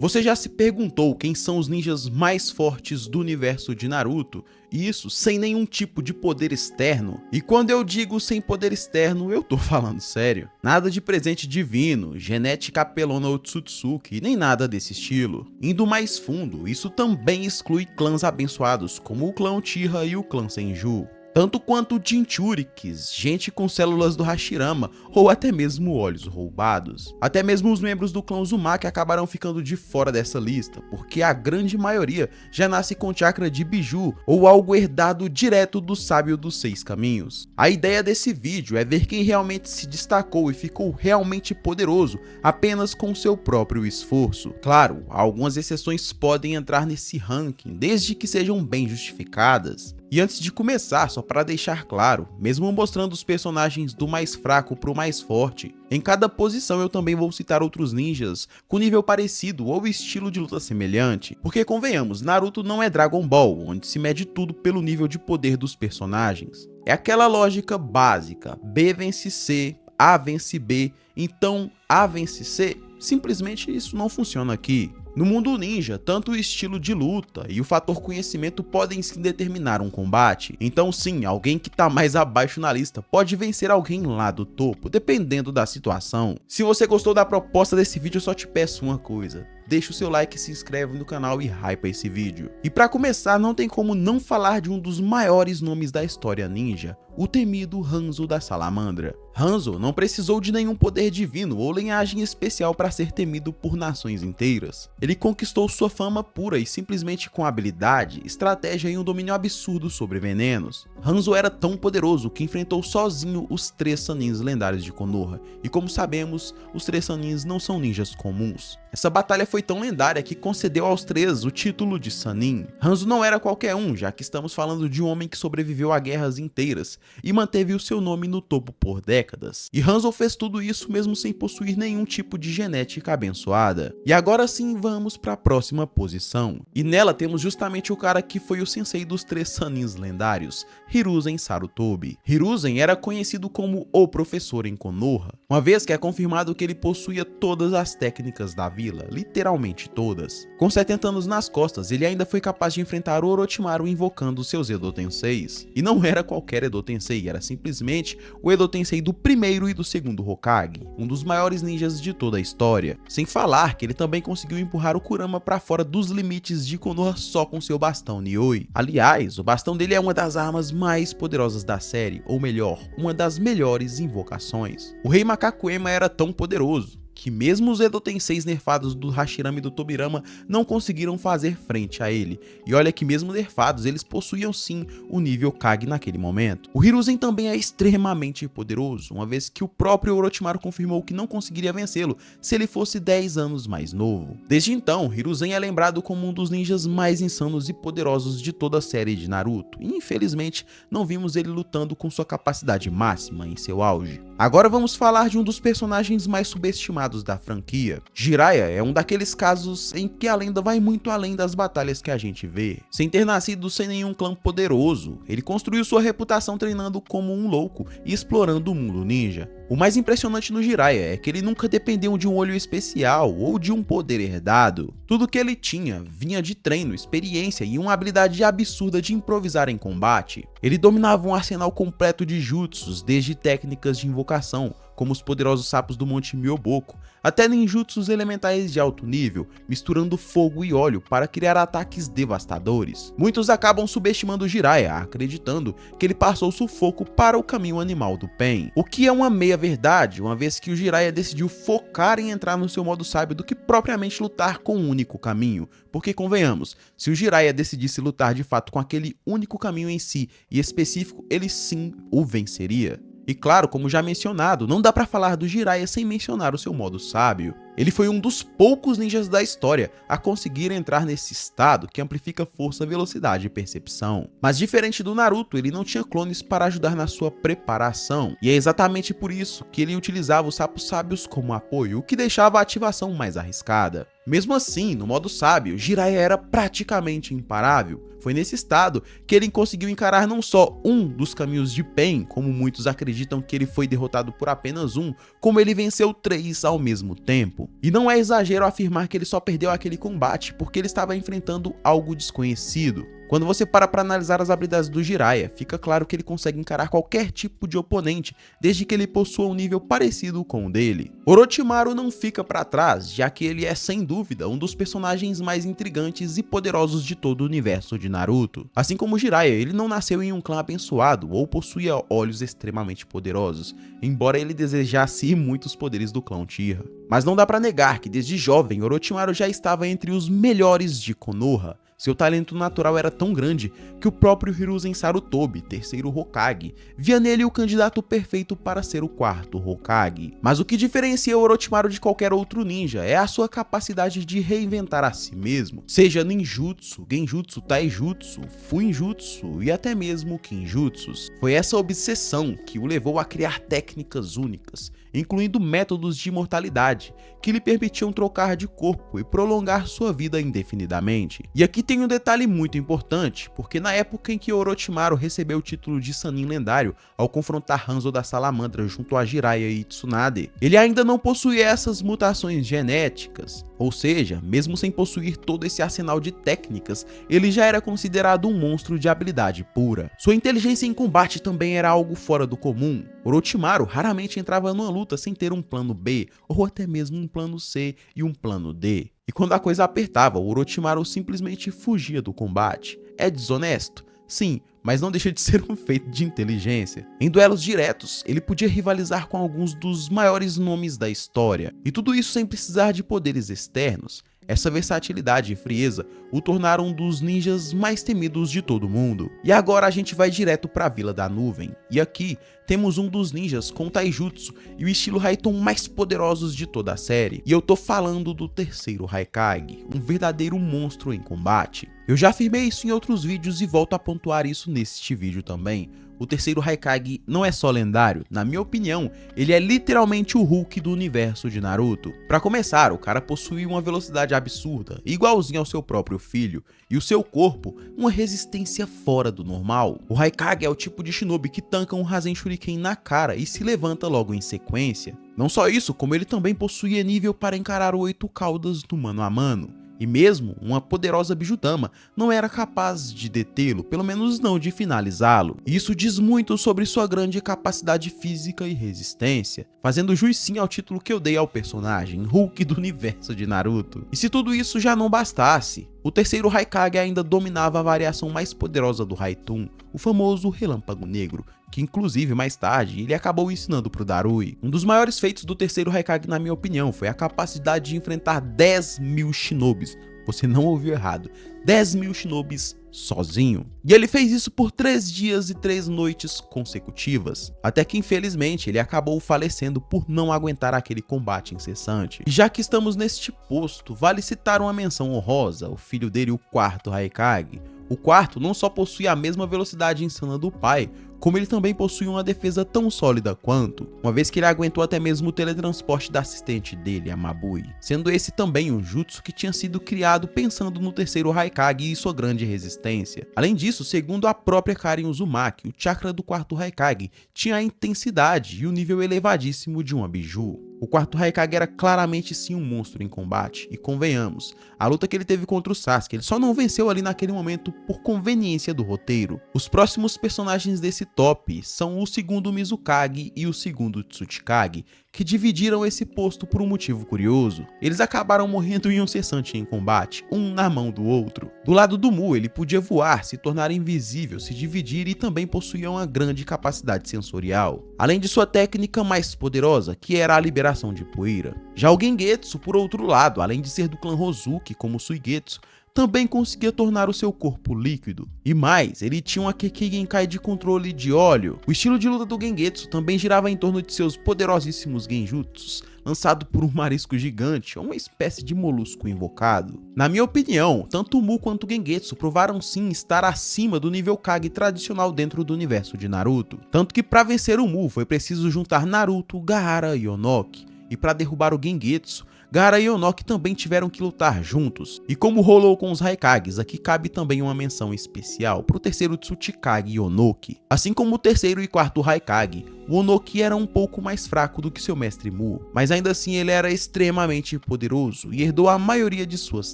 Você já se perguntou quem são os ninjas mais fortes do universo de Naruto? E isso sem nenhum tipo de poder externo? E quando eu digo sem poder externo, eu tô falando sério. Nada de presente divino, genética apelona ou Otsutsuki, nem nada desse estilo. Indo mais fundo, isso também exclui clãs abençoados, como o clã Uchiha e o clã Senju. Tanto quanto Jinchurikis, gente com células do Hashirama, ou até mesmo olhos roubados. Até mesmo os membros do clã Uzumaki acabarão ficando de fora dessa lista, porque a grande maioria já nasce com chakra de Biju, ou algo herdado direto do sábio dos 6 caminhos. A ideia desse vídeo é ver quem realmente se destacou e ficou realmente poderoso apenas com seu próprio esforço. Claro, algumas exceções podem entrar nesse ranking, desde que sejam bem justificadas. E antes de começar, só para deixar claro, mesmo mostrando os personagens do mais fraco para o mais forte, em cada posição eu também vou citar outros ninjas com nível parecido ou estilo de luta semelhante, porque convenhamos, Naruto não é Dragon Ball, onde se mede tudo pelo nível de poder dos personagens. É aquela lógica básica, B vence C, A vence B, então A vence C? Simplesmente isso não funciona aqui. No mundo ninja, tanto o estilo de luta e o fator conhecimento podem sim determinar um combate. Então sim, alguém que tá mais abaixo na lista pode vencer alguém lá do topo, dependendo da situação. Se você gostou da proposta desse vídeo, eu só te peço uma coisa. Deixa o seu like, se inscreve no canal e hypa esse vídeo. E para começar, não tem como não falar de um dos maiores nomes da história ninja, o temido Hanzo da Salamandra. Hanzo não precisou de nenhum poder divino ou linhagem especial para ser temido por nações inteiras. Ele conquistou sua fama pura e simplesmente com habilidade, estratégia e um domínio absurdo sobre venenos. Hanzo era tão poderoso que enfrentou sozinho os 3 Sanins lendários de Konoha, e como sabemos, os 3 Sanins não são ninjas comuns. Essa batalha foi tão lendária que concedeu aos 3 o título de Sannin. Hanzo não era qualquer um, já que estamos falando de um homem que sobreviveu a guerras inteiras e manteve o seu nome no topo por décadas. E Hanzo fez tudo isso mesmo sem possuir nenhum tipo de genética abençoada. E agora sim vamos para a próxima posição. E nela temos justamente o cara que foi o sensei dos 3 Sanins lendários, Hiruzen Sarutobi. Hiruzen era conhecido como o professor em Konoha, uma vez que é confirmado que ele possuía todas as técnicas da vila, literalmente todas. Com 70 anos nas costas, ele ainda foi capaz de enfrentar Orochimaru invocando seus Edo Tenseis. E não era qualquer Edo Tensei, era simplesmente o Edo Tensei do primeiro e do segundo Hokage, um dos maiores ninjas de toda a história. Sem falar que ele também conseguiu empurrar o Kurama para fora dos limites de Konoha só com seu bastão Nioi. Aliás, o bastão dele é uma das armas mais poderosas da série, ou melhor, uma das melhores invocações. O Rei Macaco Ema era tão poderoso que mesmo os Edo Tenseis nerfados do Hashirama e do Tobirama não conseguiram fazer frente a ele. E olha que mesmo nerfados, eles possuíam sim o nível Kage naquele momento. O Hiruzen também é extremamente poderoso, uma vez que o próprio Orochimaru confirmou que não conseguiria vencê-lo se ele fosse 10 anos mais novo. Desde então, Hiruzen é lembrado como um dos ninjas mais insanos e poderosos de toda a série de Naruto, e infelizmente não vimos ele lutando com sua capacidade máxima em seu auge. Agora vamos falar de um dos personagens mais subestimados da franquia. Jiraiya é um daqueles casos em que a lenda vai muito além das batalhas que a gente vê. Sem ter nascido sem nenhum clã poderoso, ele construiu sua reputação treinando como um louco e explorando o mundo ninja. O mais impressionante no Jiraiya é que ele nunca dependeu de um olho especial ou de um poder herdado. Tudo que ele tinha vinha de treino, experiência e uma habilidade absurda de improvisar em combate. Ele dominava um arsenal completo de jutsus, desde técnicas de invocação, como os poderosos sapos do Monte Myoboku, até ninjutsus elementais de alto nível, misturando fogo e óleo para criar ataques devastadores. Muitos acabam subestimando Jiraiya, acreditando que ele passou sufoco para o caminho animal do Pain, o que é uma meia verdade, uma vez que o Jiraiya decidiu focar em entrar no seu modo sábio do que propriamente lutar com um único caminho, porque convenhamos, se o Jiraiya decidisse lutar de fato com aquele único caminho em si e específico, ele sim o venceria. E claro, como já mencionado, não dá pra falar do Jiraiya sem mencionar o seu modo sábio. Ele foi um dos poucos ninjas da história a conseguir entrar nesse estado que amplifica força, velocidade e percepção. Mas diferente do Naruto, ele não tinha clones para ajudar na sua preparação, e é exatamente por isso que ele utilizava os sapos sábios como apoio, o que deixava a ativação mais arriscada. Mesmo assim, no modo sábio, Jiraiya era praticamente imparável. Foi nesse estado que ele conseguiu encarar não só um dos caminhos de Pain, como muitos acreditam que ele foi derrotado por apenas um, como ele venceu 3 ao mesmo tempo. E não é exagero afirmar que ele só perdeu aquele combate porque ele estava enfrentando algo desconhecido. Quando você para analisar as habilidades do Jiraiya, fica claro que ele consegue encarar qualquer tipo de oponente, desde que ele possua um nível parecido com o dele. Orochimaru não fica para trás, já que ele é sem dúvida um dos personagens mais intrigantes e poderosos de todo o universo de Naruto. Assim como Jiraiya, ele não nasceu em um clã abençoado ou possuía olhos extremamente poderosos, embora ele desejasse muitos poderes do clã Uchiha. Mas não dá para negar que desde jovem Orochimaru já estava entre os melhores de Konoha. Seu talento natural era tão grande que o próprio Hiruzen Sarutobi, terceiro Hokage, via nele o candidato perfeito para ser o quarto Hokage. Mas o que diferencia Orochimaru de qualquer outro ninja é a sua capacidade de reinventar a si mesmo, seja ninjutsu, genjutsu, taijutsu, fuinjutsu e até mesmo kinjutsus. Foi essa obsessão que o levou a criar técnicas únicas, incluindo métodos de imortalidade, que lhe permitiam trocar de corpo e prolongar sua vida indefinidamente. E aqui tem um detalhe muito importante, porque na época em que Orochimaru recebeu o título de Sannin lendário ao confrontar Hanzo da Salamandra junto a Jiraiya e Tsunade, ele ainda não possuía essas mutações genéticas, ou seja, mesmo sem possuir todo esse arsenal de técnicas, ele já era considerado um monstro de habilidade pura. Sua inteligência em combate também era algo fora do comum. Orochimaru raramente entrava numa luta sem ter um plano B, ou até mesmo um plano C e um plano D. E quando a coisa apertava, Orochimaru simplesmente fugia do combate. É desonesto? Sim, mas não deixa de ser um feito de inteligência. Em duelos diretos, ele podia rivalizar com alguns dos maiores nomes da história, e tudo isso sem precisar de poderes externos. Essa versatilidade e frieza o tornaram um dos ninjas mais temidos de todo mundo. E agora a gente vai direto para a Vila da Nuvem. E aqui temos um dos ninjas com taijutsu e o estilo Raikton mais poderosos de toda a série. E eu tô falando do terceiro Raikage, um verdadeiro monstro em combate. Eu já afirmei isso em outros vídeos e volto a pontuar isso neste vídeo também. O terceiro Raikage não é só lendário, na minha opinião, ele é literalmente o Hulk do universo de Naruto. Pra começar, o cara possui uma velocidade absurda, igualzinho ao seu próprio filho, e o seu corpo, uma resistência fora do normal. O Raikage é o tipo de shinobi que tanca um Rasen Shuriken na cara e se levanta logo em sequência. Não só isso, como ele também possuía nível para encarar o 8 caudas no mano a mano. E mesmo uma poderosa Bijudama não era capaz de detê-lo, pelo menos não de finalizá-lo. Isso diz muito sobre sua grande capacidade física e resistência, fazendo jus sim ao título que eu dei ao personagem, Hulk do universo de Naruto. E se tudo isso já não bastasse, o terceiro Raikage ainda dominava a variação mais poderosa do Raitun, o famoso Relâmpago Negro, que inclusive mais tarde ele acabou ensinando pro Darui. Um dos maiores feitos do terceiro Raikage, na minha opinião, foi a capacidade de enfrentar 10.000 shinobis. Você não ouviu errado, 10.000 shinobis sozinho. E ele fez isso por 3 dias e 3 noites consecutivas, até que infelizmente ele acabou falecendo por não aguentar aquele combate incessante. E já que estamos neste posto, vale citar uma menção honrosa, o filho dele, o quarto Raikage. O quarto não só possui a mesma velocidade insana do pai, como ele também possui uma defesa tão sólida quanto, uma vez que ele aguentou até mesmo o teletransporte da assistente dele, a Mabui, sendo esse também um jutsu que tinha sido criado pensando no terceiro Raikage e sua grande resistência. Além disso, segundo a própria Karin Uzumaki, o chakra do quarto Raikage tinha a intensidade e o nível elevadíssimo de uma biju. O quarto Raikage era claramente sim um monstro em combate, e convenhamos, a luta que ele teve contra o Sasuke, ele só não venceu ali naquele momento por conveniência do roteiro. Os próximos personagens desse top são o segundo Mizukage e o segundo Tsuchikage, que dividiram esse posto por um motivo curioso. Eles acabaram morrendo em um cessante em combate, um na mão do outro. Do lado do Mu, ele podia voar, se tornar invisível, se dividir e também possuía uma grande capacidade sensorial, além de sua técnica mais poderosa, que era a liberação de poeira. Já o Gengetsu, por outro lado, além de ser do clã Hozuki como Suigetsu, também conseguia tornar o seu corpo líquido. E mais, ele tinha uma Kekkei Genkai de controle de óleo. O estilo de luta do Gengetsu também girava em torno de seus poderosíssimos genjutsus, lançado por um marisco gigante, ou uma espécie de molusco invocado. Na minha opinião, tanto o Mu quanto o Gengetsu provaram sim estar acima do nível Kage tradicional dentro do universo de Naruto. Tanto que para vencer o Mu foi preciso juntar Naruto, Gaara e Onoki. E para derrubar o Gengetsu, Gaara e Onoki também tiveram que lutar juntos, e como rolou com os Haikages, aqui cabe também uma menção especial pro terceiro Tsuchikage Onoki. Assim como o terceiro e quarto Haikage, o Onoki era um pouco mais fraco do que seu mestre Mu, mas ainda assim ele era extremamente poderoso e herdou a maioria de suas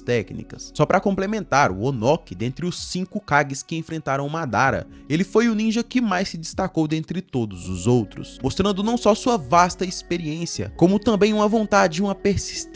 técnicas. Só para complementar, o Onoki, dentre os 5 Kages que enfrentaram Madara, ele foi o ninja que mais se destacou dentre todos os outros, mostrando não só sua vasta experiência, como também uma vontade e uma persistência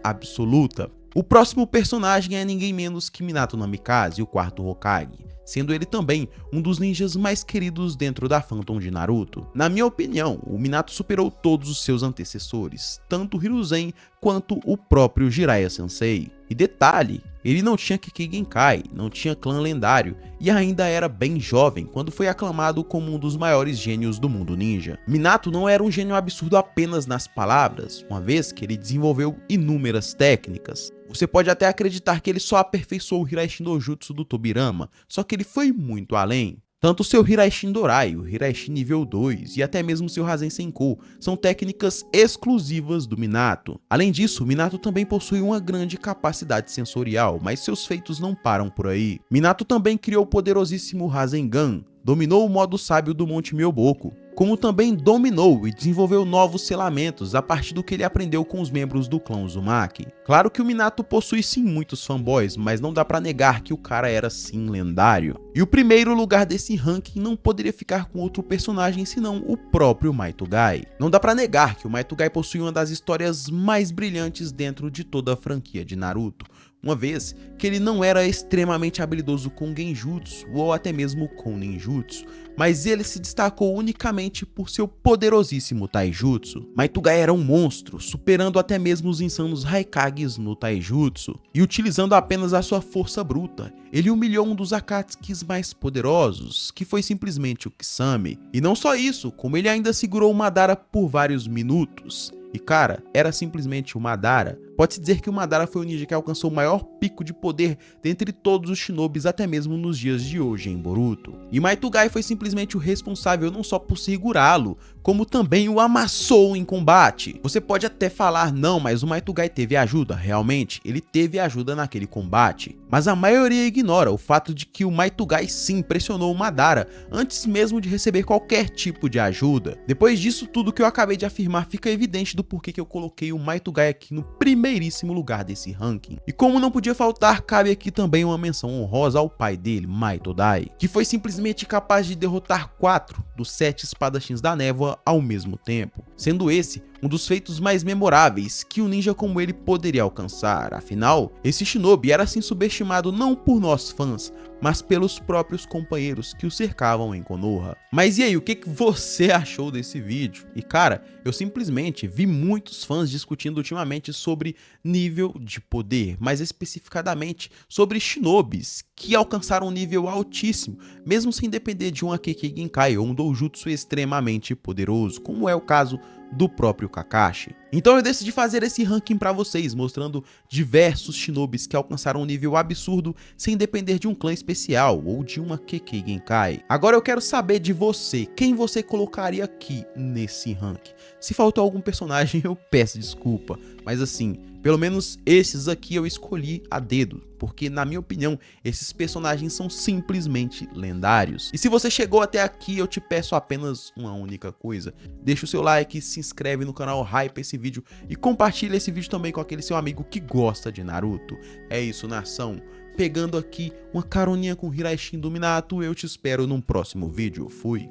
absoluta. O próximo personagem é ninguém menos que Minato Namikaze, o quarto Hokage, sendo ele também um dos ninjas mais queridos dentro da fandom de Naruto. Na minha opinião, o Minato superou todos os seus antecessores, tanto o Hiruzen quanto o próprio Jiraiya Sensei. E detalhe, ele não tinha Kekkei Genkai, não tinha clã lendário e ainda era bem jovem quando foi aclamado como um dos maiores gênios do mundo ninja. Minato não era um gênio absurdo apenas nas palavras, uma vez que ele desenvolveu inúmeras técnicas. Você pode até acreditar que ele só aperfeiçoou o Hiraishi no Jutsu do Tobirama, só que ele foi muito além. Tanto o seu Hiraishi Dorai, o Hiraishi nível 2 e até mesmo o seu Rasen Senkou são técnicas exclusivas do Minato. Além disso, Minato também possui uma grande capacidade sensorial, mas seus feitos não param por aí. Minato também criou o poderosíssimo Rasengan, dominou o modo sábio do Monte Myoboku, como também dominou e desenvolveu novos selamentos a partir do que ele aprendeu com os membros do clã Uzumaki. Claro que o Minato possui sim muitos fanboys, mas não dá pra negar que o cara era sim lendário. E o primeiro lugar desse ranking não poderia ficar com outro personagem senão o próprio Maitugai. Não dá pra negar que o Maitugai possui uma das histórias mais brilhantes dentro de toda a franquia de Naruto, uma vez que ele não era extremamente habilidoso com Genjutsu ou até mesmo com Ninjutsu, mas ele se destacou unicamente por seu poderosíssimo Taijutsu. Maitugai era um monstro, superando até mesmo os insanos Haikages no Taijutsu, e utilizando apenas a sua força bruta, ele humilhou um dos Akatsukis mais poderosos, que foi simplesmente o Kisame. E não só isso, como ele ainda segurou o Madara por vários minutos. E cara, era simplesmente o Madara. Pode-se dizer que o Madara foi o ninja que alcançou o maior pico de poder dentre todos os shinobis até mesmo nos dias de hoje em Boruto. E Maitugai foi simplesmente o responsável não só por segurá-lo, como também o amassou em combate. Você pode até falar, não, mas o Maitugai teve ajuda. Realmente, ele teve ajuda naquele combate. Mas a maioria ignora o fato de que o Maitugai sim pressionou o Madara antes mesmo de receber qualquer tipo de ajuda. Depois disso, tudo que eu acabei de afirmar fica evidente do porquê que eu coloquei o Maitugai aqui no primeiríssimo lugar desse ranking. E como não podia faltar, cabe aqui também uma menção honrosa ao pai dele, Maitodai, que foi simplesmente capaz de derrotar 4 dos 7 espadachins da névoa ao mesmo tempo, sendo esse um dos feitos mais memoráveis que um ninja como ele poderia alcançar. Afinal, esse shinobi era assim subestimado não por nós fãs, mas pelos próprios companheiros que o cercavam em Konoha. Mas e aí, o que você achou desse vídeo? E cara, eu simplesmente vi muitos fãs discutindo ultimamente sobre nível de poder, mais especificadamente sobre shinobis que alcançaram um nível altíssimo, mesmo sem depender de um Kekkei Genkai ou um doujutsu extremamente poderoso, como é o caso do próprio Kakashi. Então eu decidi fazer esse ranking para vocês, mostrando diversos shinobis que alcançaram um nível absurdo sem depender de um clã especial ou de uma Kekkei Genkai. Agora eu quero saber de você, quem você colocaria aqui nesse ranking? Se faltou algum personagem eu peço desculpa, mas assim, pelo menos esses aqui eu escolhi a dedo, porque na minha opinião, esses personagens são simplesmente lendários. E se você chegou até aqui, eu te peço apenas uma única coisa: deixa o seu like, se inscreve no canal, hype esse vídeo e compartilha esse vídeo também com aquele seu amigo que gosta de Naruto. É isso, nação. Pegando aqui uma caroninha com Hiraishi do Minato, eu te espero num próximo vídeo. Fui!